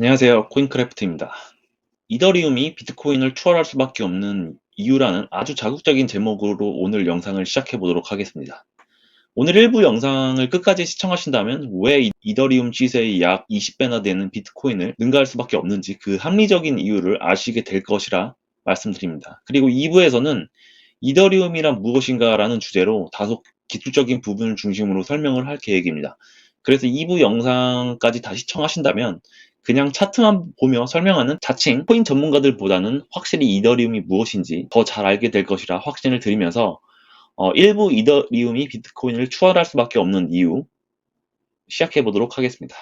안녕하세요. 코인크래프트입니다. 이더리움이 비트코인을 추월할 수밖에 없는 이유라는 아주 자극적인 제목으로 오늘 영상을 시작해 보도록 하겠습니다. 오늘 일부 영상을 끝까지 시청하신다면 왜 이더리움 시세의 약 20배나 되는 비트코인을 능가할 수밖에 없는지 그 합리적인 이유를 아시게 될 것이라 말씀드립니다. 그리고 2부에서는 이더리움이란 무엇인가라는 주제로 다소 기술적인 부분을 중심으로 설명을 할 계획입니다. 그래서 2부 영상까지 다 시청하신다면 그냥 차트만 보며 설명하는 자칭 코인 전문가들보다는 확실히 이더리움이 무엇인지 더 잘 알게 될 것이라 확신을 드리면서 일부 이더리움이 비트코인을 추월할 수밖에 없는 이유 시작해 보도록 하겠습니다.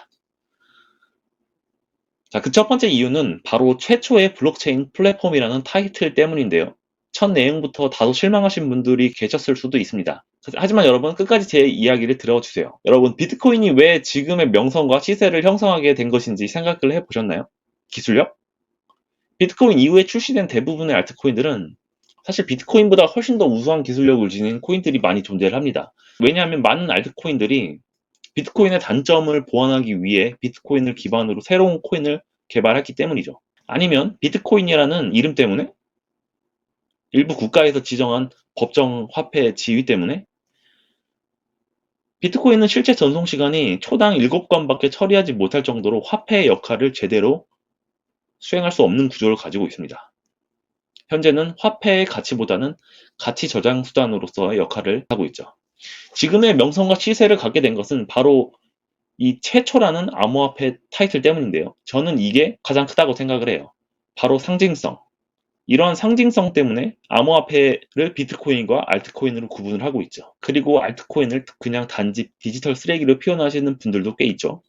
자, 그 첫 번째 이유는 바로 최초의 블록체인 플랫폼이라는 타이틀 때문인데요. 첫 내용부터 다소 실망하신 분들이 계셨을 수도 있습니다. 하지만 여러분 끝까지 제 이야기를 들어주세요. 여러분 비트코인이 왜 지금의 명성과 시세를 형성하게 된 것인지 생각을 해보셨나요? 기술력? 비트코인 이후에 출시된 대부분의 알트코인들은 사실 비트코인보다 훨씬 더 우수한 기술력을 지닌 코인들이 많이 존재를 합니다. 왜냐하면 많은 알트코인들이 비트코인의 단점을 보완하기 위해 비트코인을 기반으로 새로운 코인을 개발했기 때문이죠. 아니면 비트코인이라는 이름 때문에 일부 국가에서 지정한 법정 화폐 지위 때문에 비트코인은 실제 전송 시간이 초당 7건밖에 처리하지 못할 정도로 화폐의 역할을 제대로 수행할 수 없는 구조를 가지고 있습니다. 현재는 화폐의 가치보다는 가치 저장 수단으로서의 역할을 하고 있죠. 지금의 명성과 시세를 갖게 된 것은 바로 이 최초라는 암호화폐 타이틀 때문인데요. 저는 이게 가장 크다고 생각을 해요. 바로 상징성. 이러한 상징성 때문에 암호화폐를 비트코인과 알트코인으로 구분을 하고 있죠. 그리고 알트코인을 그냥 단지 디지털 쓰레기로 표현하시는 분들도 꽤 있죠.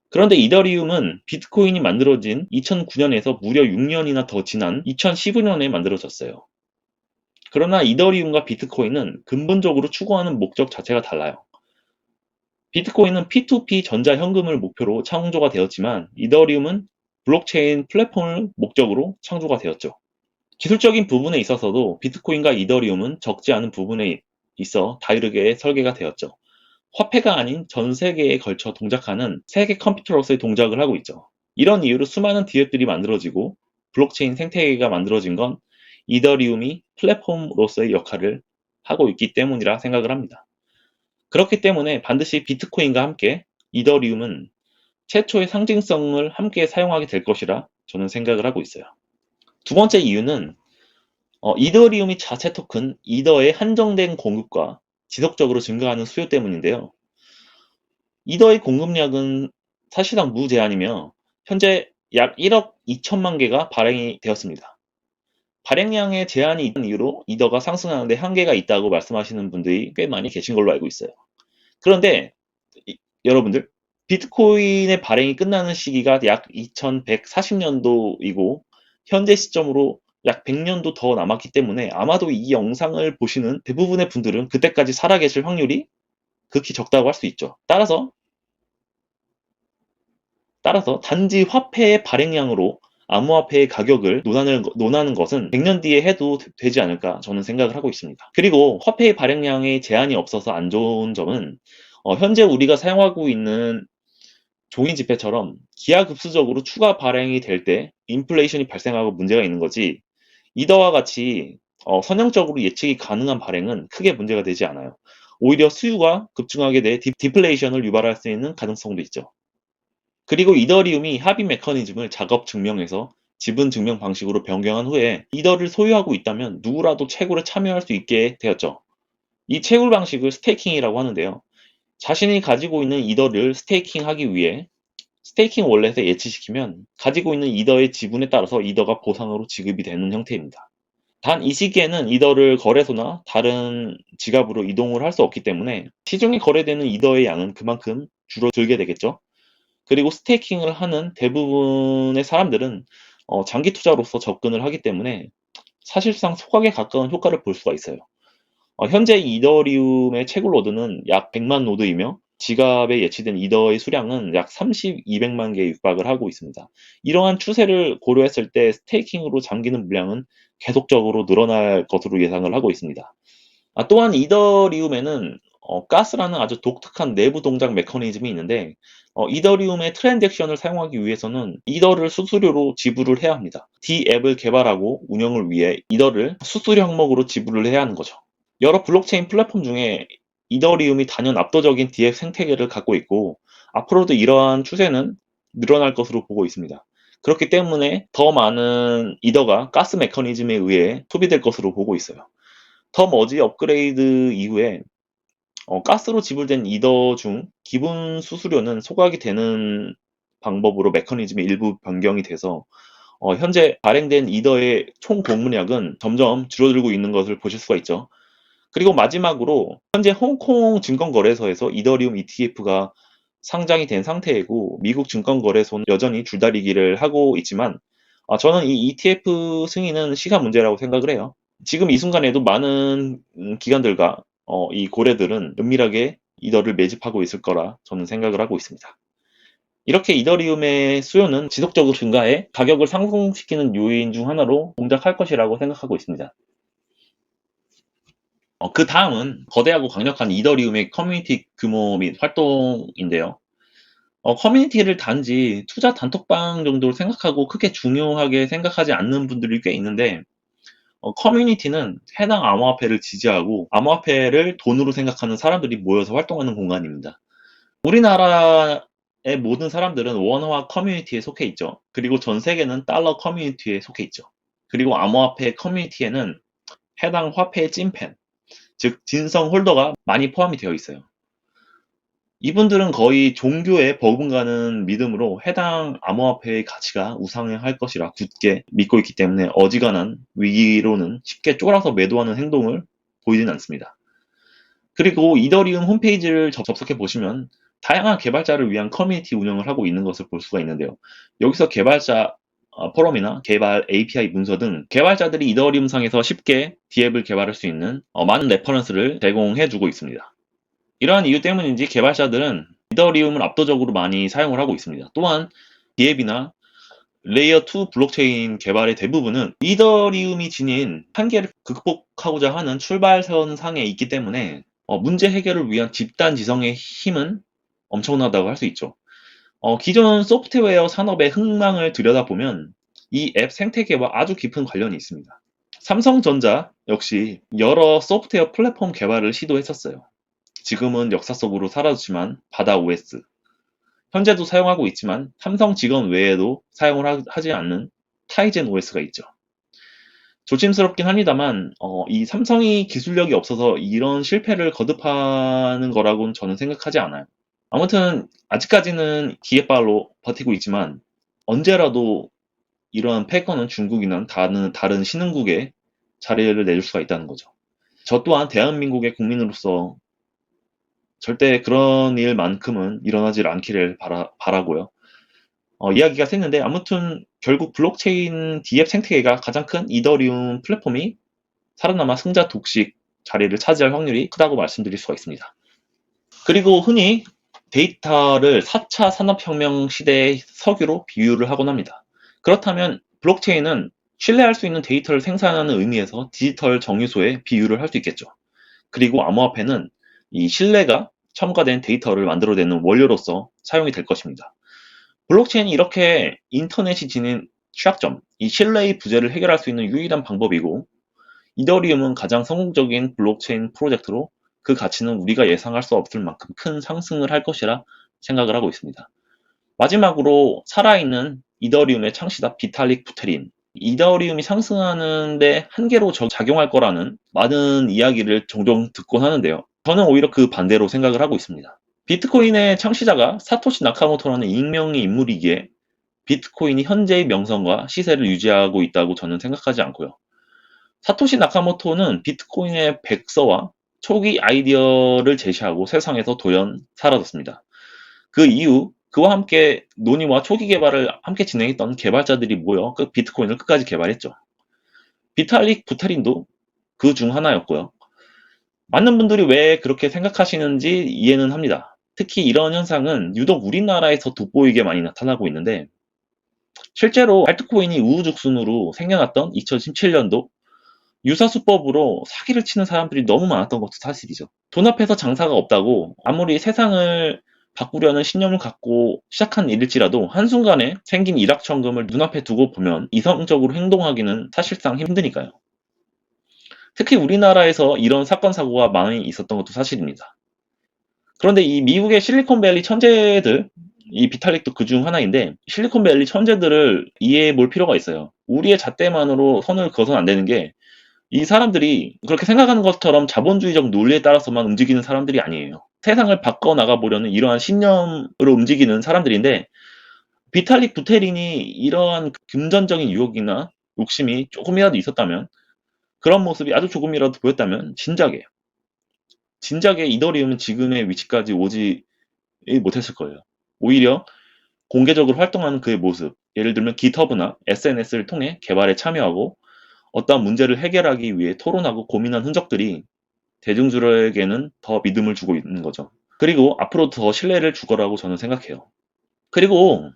그런데 이더리움은 비트코인이 만들어진 2009년에서 무려 6년이나 더 지난 2015년에 만들어졌어요. 그러나 이더리움과 비트코인은 근본적으로 추구하는 목적 자체가 달라요. 비트코인은 P2P 전자현금을 목표로 창조가 되었지만 이더리움은 블록체인 플랫폼을 목적으로 창조가 되었죠. 기술적인 부분에 있어서도 비트코인과 이더리움은 적지 않은 부분에 있어 다르게 설계가 되었죠. 화폐가 아닌 전 세계에 걸쳐 동작하는 세계 컴퓨터로서의 동작을 하고 있죠. 이런 이유로 수많은 디앱들이 만들어지고 블록체인 생태계가 만들어진 건 이더리움이 플랫폼으로서의 역할을 하고 있기 때문이라 생각을 합니다. 그렇기 때문에 반드시 비트코인과 함께 이더리움은 최초의 상징성을 함께 사용하게 될 것이라 저는 생각을 하고 있어요. 두 번째 이유는 이더리움이 자체 토큰 이더의 한정된 공급과 지속적으로 증가하는 수요 때문인데요. 이더의 공급량은 사실상 무제한이며 현재 약 1억 2천만 개가 발행이 되었습니다. 발행량의 제한이 있는 이유로 이더가 상승하는데 한계가 있다고 말씀하시는 분들이 꽤 많이 계신 걸로 알고 있어요. 그런데 여러분들 비트코인의 발행이 끝나는 시기가 약 2140년도이고 현재 시점으로 약 100년도 더 남았기 때문에 아마도 이 영상을 보시는 대부분의 분들은 그때까지 살아계실 확률이 극히 적다고 할 수 있죠. 따라서 단지 화폐의 발행량으로 암호화폐의 가격을 논하는 것은 100년 뒤에 해도 되지 않을까 저는 생각을 하고 있습니다. 그리고 화폐의 발행량에 제한이 없어서 안 좋은 점은 현재 우리가 사용하고 있는 종이 지폐처럼 기하급수적으로 추가 발행이 될 때 인플레이션이 발생하고 문제가 있는 거지 이더와 같이 선형적으로 예측이 가능한 발행은 크게 문제가 되지 않아요. 오히려 수요가 급증하게 돼 디플레이션을 유발할 수 있는 가능성도 있죠. 그리고 이더리움이 합의 메커니즘을 작업 증명에서 지분 증명 방식으로 변경한 후에 이더를 소유하고 있다면 누구라도 채굴에 참여할 수 있게 되었죠. 이 채굴 방식을 스테이킹이라고 하는데요. 자신이 가지고 있는 이더를 스테이킹하기 위해 스테이킹 월렛에 예치시키면 가지고 있는 이더의 지분에 따라서 이더가 보상으로 지급이 되는 형태입니다. 단 이 시기에는 이더를 거래소나 다른 지갑으로 이동을 할 수 없기 때문에 시중에 거래되는 이더의 양은 그만큼 줄어들게 되겠죠. 그리고 스테이킹을 하는 대부분의 사람들은 장기 투자로서 접근을 하기 때문에 사실상 소각에 가까운 효과를 볼 수가 있어요. 현재 이더리움의 채굴 노드는 약 100만 노드이며 지갑에 예치된 이더의 수량은 약 200만 개에 육박을 하고 있습니다. 이러한 추세를 고려했을 때 스테이킹으로 잠기는 물량은 계속적으로 늘어날 것으로 예상을 하고 있습니다. 또한 이더리움에는 가스라는 아주 독특한 내부 동작 메커니즘이 있는데 이더리움의 트랜잭션을 사용하기 위해서는 이더를 수수료로 지불을 해야 합니다. D앱을 개발하고 운영을 위해 이더를 수수료 항목으로 지불을 해야 하는 거죠. 여러 블록체인 플랫폼 중에 이더리움이 단연 압도적인 D앱 생태계를 갖고 있고 앞으로도 이러한 추세는 늘어날 것으로 보고 있습니다. 그렇기 때문에 더 많은 이더가 가스 메커니즘에 의해 소비될 것으로 보고 있어요. 더 머지 업그레이드 이후에 가스로 지불된 이더 중 기본 수수료는 소각이 되는 방법으로 메커니즘이 일부 변경이 돼서 현재 발행된 이더의 총 공문량은 점점 줄어들고 있는 것을 보실 수가 있죠. 그리고 마지막으로 현재 홍콩 증권거래소에서 이더리움 ETF가 상장이 된 상태이고 미국 증권거래소는 여전히 줄다리기를 하고 있지만 저는 이 ETF 승인은 시간 문제라고 생각을 해요. 지금 이 순간에도 많은 기관들과 이 고래들은 은밀하게 이더를 매집하고 있을 거라 저는 생각을 하고 있습니다. 이렇게 이더리움의 수요는 지속적으로 증가해 가격을 상승시키는 요인 중 하나로 동작할 것이라고 생각하고 있습니다. 그 다음은 거대하고 강력한 이더리움의 커뮤니티 규모 및 활동인데요. 커뮤니티를 단지 투자 단톡방 정도로 생각하고 크게 중요하게 생각하지 않는 분들이 꽤 있는데 커뮤니티는 해당 암호화폐를 지지하고 암호화폐를 돈으로 생각하는 사람들이 모여서 활동하는 공간입니다. 우리나라의 모든 사람들은 원화 커뮤니티에 속해 있죠. 그리고 전 세계는 달러 커뮤니티에 속해 있죠. 그리고 암호화폐 커뮤니티에는 해당 화폐의 찐팬, 즉 진성 홀더가 많이 포함이 되어 있어요. 이분들은 거의 종교에 버금가는 믿음으로 해당 암호화폐의 가치가 우상향할 것이라 굳게 믿고 있기 때문에 어지간한 위기로는 쉽게 쫄아서 매도하는 행동을 보이진 않습니다. 그리고 이더리움 홈페이지를 접속해 보시면 다양한 개발자를 위한 커뮤니티 운영을 하고 있는 것을 볼 수가 있는데요. 여기서 개발자 포럼이나 개발 API 문서 등 개발자들이 이더리움 상에서 쉽게 D앱을 개발할 수 있는 많은 레퍼런스를 제공해 주고 있습니다. 이러한 이유 때문인지 개발자들은 이더리움을 압도적으로 많이 사용을 하고 있습니다. 또한 D앱이나 레이어 2 블록체인 개발의 대부분은 이더리움이 지닌 한계를 극복하고자 하는 출발선상에 있기 때문에 문제 해결을 위한 집단 지성의 힘은 엄청나다고 할 수 있죠. 기존 소프트웨어 산업의 흥망을 들여다보면 이 앱 생태계와 아주 깊은 관련이 있습니다. 삼성전자 역시 여러 소프트웨어 플랫폼 개발을 시도했었어요. 지금은 역사 속으로 사라졌지만 바다 OS, 현재도 사용하고 있지만 삼성 직원 외에도 사용을 하지 않는 타이젠 OS가 있죠. 조심스럽긴 합니다만 이 삼성이 기술력이 없어서 이런 실패를 거듭하는 거라고는 저는 생각하지 않아요. 아무튼 아직까지는 기계발로 버티고 있지만 언제라도 이러한 패권은 중국이나 다른 신흥국에 자리를 내줄 수가 있다는 거죠. 저 또한 대한민국의 국민으로서 절대 그런 일만큼은 일어나지 않기를 바라고요. 이야기가 샜는데 아무튼 결국 블록체인 D앱 생태계가 가장 큰 이더리움 플랫폼이 살아남아 승자 독식 자리를 차지할 확률이 크다고 말씀드릴 수가 있습니다. 그리고 흔히 데이터를 4차 산업혁명 시대의 석유로 비유를 하곤 합니다. 그렇다면 블록체인은 신뢰할 수 있는 데이터를 생산하는 의미에서 디지털 정유소에 비유를 할 수 있겠죠. 그리고 암호화폐는 이 신뢰가 첨가된 데이터를 만들어내는 원료로서 사용이 될 것입니다. 블록체인이 이렇게 인터넷이 지닌 취약점, 이 신뢰의 부재를 해결할 수 있는 유일한 방법이고 이더리움은 가장 성공적인 블록체인 프로젝트로 그 가치는 우리가 예상할 수 없을 만큼 큰 상승을 할 것이라 생각을 하고 있습니다. 마지막으로 살아있는 이더리움의 창시자 비탈릭 부테린, 이더리움이 상승하는데 한계로 작용할 거라는 많은 이야기를 종종 듣곤 하는데요. 저는 오히려 그 반대로 생각을 하고 있습니다. 비트코인의 창시자가 사토시 나카모토라는 익명의 인물이기에 비트코인이 현재의 명성과 시세를 유지하고 있다고 저는 생각하지 않고요. 사토시 나카모토는 비트코인의 백서와 초기 아이디어를 제시하고 세상에서 돌연 사라졌습니다. 그 이후 그와 함께 논의와 초기 개발을 함께 진행했던 개발자들이 모여 그 비트코인을 끝까지 개발했죠. 비탈릭 부테린도 그 중 하나였고요. 많은 분들이 왜 그렇게 생각하시는지 이해는 합니다. 특히 이런 현상은 유독 우리나라에서 돋보이게 많이 나타나고 있는데 실제로 알트코인이 우후죽순으로 생겨났던 2017년도 유사수법으로 사기를 치는 사람들이 너무 많았던 것도 사실이죠. 돈 앞에서 장사가 없다고 아무리 세상을 바꾸려는 신념을 갖고 시작한 일일지라도 한순간에 생긴 일확천금을 눈앞에 두고 보면 이성적으로 행동하기는 사실상 힘드니까요. 특히 우리나라에서 이런 사건 사고가 많이 있었던 것도 사실입니다. 그런데 이 미국의 실리콘밸리 천재들, 이 비탈릭도 그중 하나인데, 실리콘밸리 천재들을 이해해 볼 필요가 있어요. 우리의 잣대만으로 선을 그어서는 안 되는 게, 이 사람들이 그렇게 생각하는 것처럼 자본주의적 논리에 따라서만 움직이는 사람들이 아니에요. 세상을 바꿔나가 보려는 이러한 신념으로 움직이는 사람들인데, 비탈릭 부테린이 이러한 금전적인 유혹이나 욕심이 조금이라도 있었다면, 그런 모습이 아주 조금이라도 보였다면 진작에 이더리움은 지금의 위치까지 오지 못했을 거예요. 오히려 공개적으로 활동하는 그의 모습, 예를 들면 깃허브나 SNS를 통해 개발에 참여하고 어떠한 문제를 해결하기 위해 토론하고 고민한 흔적들이 대중들에게는 더 믿음을 주고 있는 거죠. 그리고 앞으로 더 신뢰를 줄 거라고 저는 생각해요. 그리고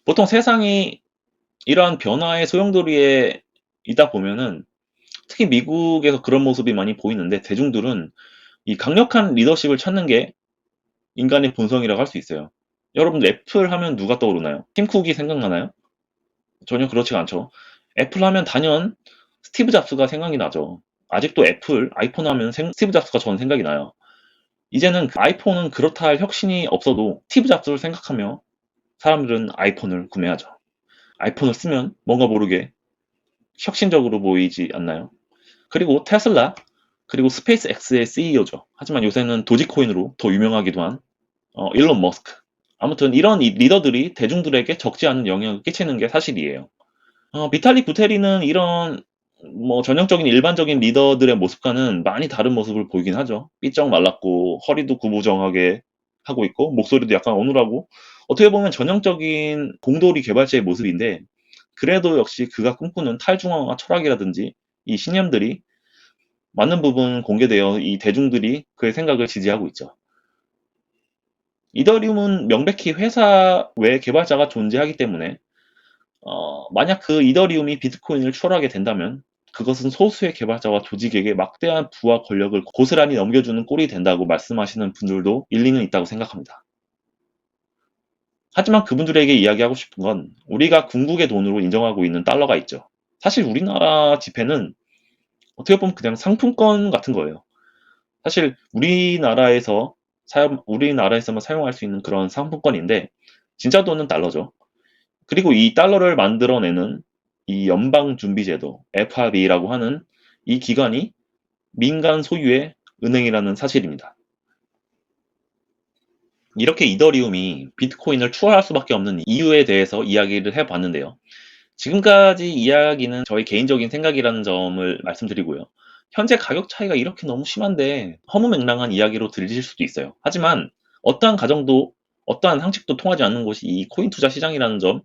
보통 세상이 이러한 변화의 소용돌이에 있다 보면은 특히 미국에서 그런 모습이 많이 보이는데 대중들은 이 강력한 리더십을 찾는 게 인간의 본성이라고 할 수 있어요. 여러분 애플 하면 누가 떠오르나요? 팀 쿡이 생각나나요? 전혀 그렇지가 않죠. 애플 하면 단연 스티브 잡스가 생각이 나죠. 아직도 애플, 아이폰 하면 스티브 잡스가 저는 생각이 나요. 이제는 아이폰은 그렇다 할 혁신이 없어도 스티브 잡스를 생각하며 사람들은 아이폰을 구매하죠. 아이폰을 쓰면 뭔가 모르게 혁신적으로 보이지 않나요? 그리고 테슬라, 그리고 스페이스 X의 CEO죠. 하지만 요새는 도지코인으로 더 유명하기도 한 일론 머스크. 아무튼 이런 리더들이 대중들에게 적지 않은 영향을 끼치는 게 사실이에요. 비탈릭 부테리는 이런 전형적인 일반적인 리더들의 모습과는 많이 다른 모습을 보이긴 하죠. 삐쩍 말랐고 허리도 구부정하게 하고 있고 목소리도 약간 어눌하고 어떻게 보면 전형적인 공돌이 개발자의 모습인데 그래도 역시 그가 꿈꾸는 탈중앙화 철학이라든지 이 신념들이 많은 부분 공개되어 이 대중들이 그의 생각을 지지하고 있죠. 이더리움은 명백히 회사 외 개발자가 존재하기 때문에 만약 그 이더리움이 비트코인을 추월하게 된다면 그것은 소수의 개발자와 조직에게 막대한 부와 권력을 고스란히 넘겨주는 꼴이 된다고 말씀하시는 분들도 일리는 있다고 생각합니다. 하지만 그분들에게 이야기하고 싶은 건 우리가 궁극의 돈으로 인정하고 있는 달러가 있죠. 사실 우리나라 지폐는 어떻게 보면 그냥 상품권 같은 거예요. 사실 우리나라에서만 사용할 수 있는 그런 상품권인데 진짜 돈은 달러죠. 그리고 이 달러를 만들어내는 이 연방준비제도 FRB라고 하는 이 기관이 민간 소유의 은행이라는 사실입니다. 이렇게 이더리움이 비트코인을 추월할 수밖에 없는 이유에 대해서 이야기를 해봤는데요. 지금까지 이야기는 저의 개인적인 생각이라는 점을 말씀드리고요. 현재 가격 차이가 이렇게 너무 심한데 허무맹랑한 이야기로 들리실 수도 있어요. 하지만 어떠한 가정도 어떠한 상식도 통하지 않는 곳이 이 코인 투자 시장이라는 점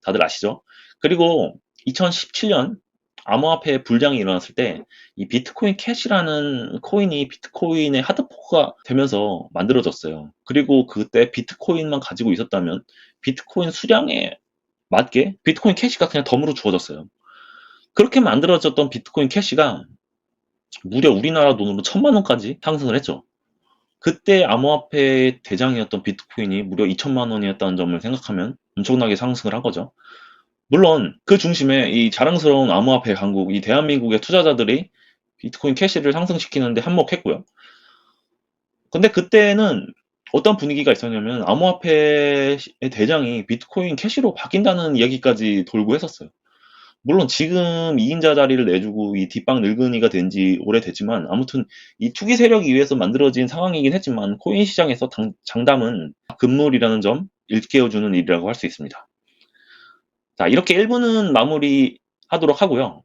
다들 아시죠? 그리고 2017년 암호화폐 불량이 일어났을 때 이 비트코인 캐시라는 코인이 비트코인의 하드포크가 되면서 만들어졌어요. 그리고 그때 비트코인만 가지고 있었다면 비트코인 수량에 맞게 비트코인 캐시가 그냥 덤으로 주어졌어요. 그렇게 만들어졌던 비트코인 캐시가 무려 우리나라 돈으로 1000만 원까지 상승을 했죠. 그때 암호화폐 대장이었던 비트코인이 무려 2천만 원이었다는 점을 생각하면 엄청나게 상승을 한 거죠. 물론 그 중심에 이 자랑스러운 암호화폐 강국, 이 대한민국의 투자자들이 비트코인 캐시를 상승시키는데 한몫했고요. 근데 그때는 어떤 분위기가 있었냐면 암호화폐의 대장이 비트코인 캐시로 바뀐다는 이야기까지 돌고 했었어요. 물론 지금 2인자 자리를 내주고 이 뒷방 늙은이가 된 지 오래됐지만 아무튼 이 투기 세력이 위해서 만들어진 상황이긴 했지만 코인 시장에서 장담은 금물이라는 점 일깨워주는 일이라고 할 수 있습니다. 자, 이렇게 1부는 마무리하도록 하고요.